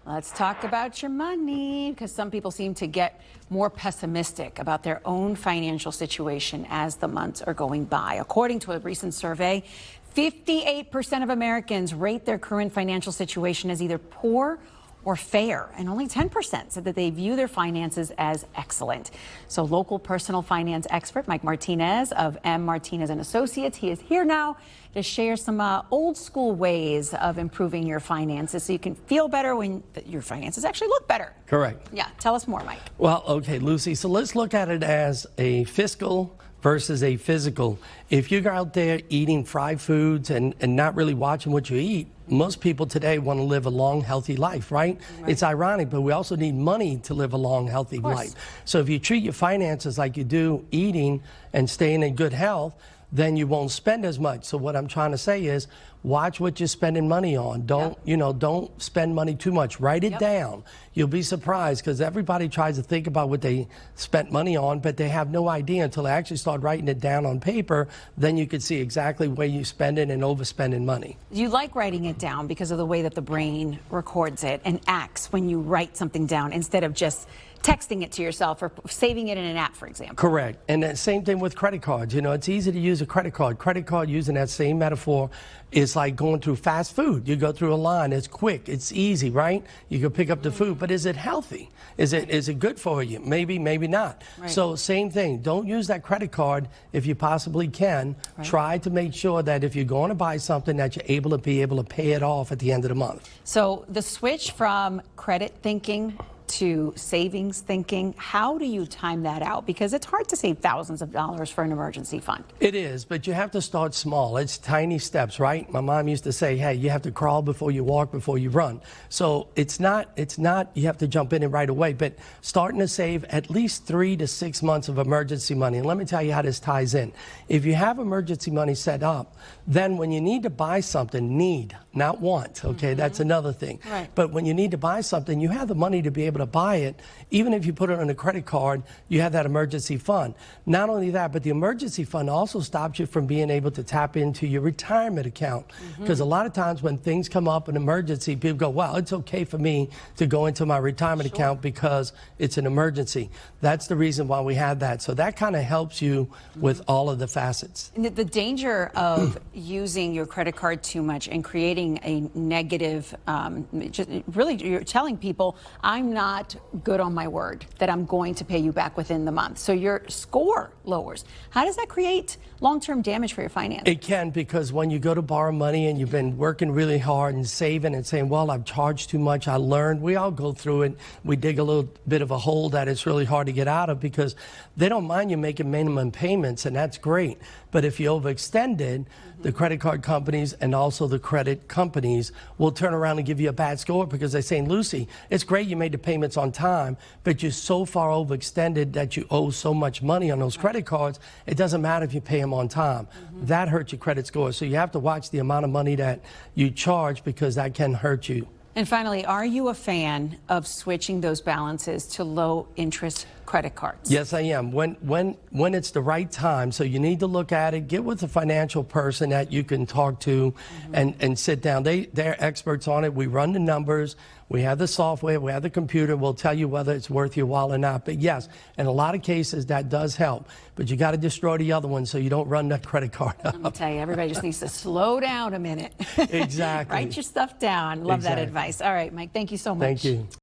Let's talk about your money, because some people seem to get more pessimistic about their own financial situation as the months are going by. According to a recent survey, 58% of Americans rate their current financial situation as either poor or fair, and only 10% said that they view their finances as excellent. So local personal finance expert Mike Martinez of M. Martinez and Associates, he is here now to share some old school ways of improving your finances so you can feel better when your finances actually look better. Correct. Yeah, tell us more, Mike. Well, okay, Lucy, so let's look at it as a fiscal versus a physical. If you're out there eating fried foods and not really watching what you eat, most people today want to live a long, healthy life, right? It's ironic, but we also need money to live a long, healthy life. So if you treat your finances like you do eating and staying in good health, then you won't spend as much. So what I'm trying to say is, watch what you're spending money on. Don't spend money too much. Write it down. You'll be surprised, because everybody tries to think about what they spent money on, but they have no idea until they actually start writing it down on paper. Then you can see exactly where you spend it and overspending money. You like writing it down because of the way that the brain records it and acts when you write something down instead of just texting it to yourself or saving it in an app, for example. Correct. And the same thing with credit cards. You know, it's easy to use a credit card. Credit card, using that same metaphor, is like going through fast food. You go through a line, it's quick, it's easy, right? You can pick up the food, but is it healthy? Is it good for you? Maybe, maybe not. So same thing, don't use that credit card if you possibly can. Try to make sure that if you're going to buy something, that you're able to pay it off at the end of the month. So the switch from credit thinking to savings thinking, how do you time that out? Because it's hard to save thousands of dollars for an emergency fund. It is, but you have to start small. It's tiny steps, right? My mom used to say, hey, you have to crawl before you walk, before you run. So it's not you have to jump in it right away, but starting to save at least 3 to 6 months of emergency money. And let me tell you how this ties in. If you have emergency money set up, then when you need to buy something, need, not want, okay? That's another thing. But when you need to buy something, you have the money to be able to buy it. Even if you put it on a credit card, you have that emergency fund. Not only that, but the emergency fund also stops you from being able to tap into your retirement account. Because a lot of times when things come up, an emergency, people go, well, it's okay for me to go into my retirement account because it's an emergency. That's the reason why we have that. So that kind of helps you with all of the facets. And the danger of using your credit card too much and creating a negative, really you're telling people, I'm not good on my word that I'm going to pay you back within the month. So your score lowers. How does that create long-term damage for your finances? It can, because when you go to borrow money and you've been working really hard and saving and saying, well, I've charged too much, I learned, we all go through it. We dig a little bit of a hole that it's really hard to get out of, because they don't mind you making minimum payments, and that's great. But if you overextended, the credit card companies and also the credit companies will turn around and give you a bad score, because they're saying, Lucy, it's great you made the payments on time, but you're so far overextended that you owe so much money on those credit cards, it doesn't matter if you pay them on time. That hurts your credit score. So you have to watch the amount of money that you charge, because that can hurt you. And finally, are you a fan of switching those balances to low interest credit cards? Yes, I am. When it's the right time. So you need to look at it, get with a financial person that you can talk to and sit down. They're experts on it. We run the numbers. We have the software, we have the computer. We'll tell you whether it's worth your while or not. But yes, in a lot of cases, that does help. But you got to destroy the other one so you don't run that credit card up. Let me tell you, everybody just needs to slow down a minute. Exactly. Write your stuff down. Love that advice. All right, Mike, thank you so much. Thank you.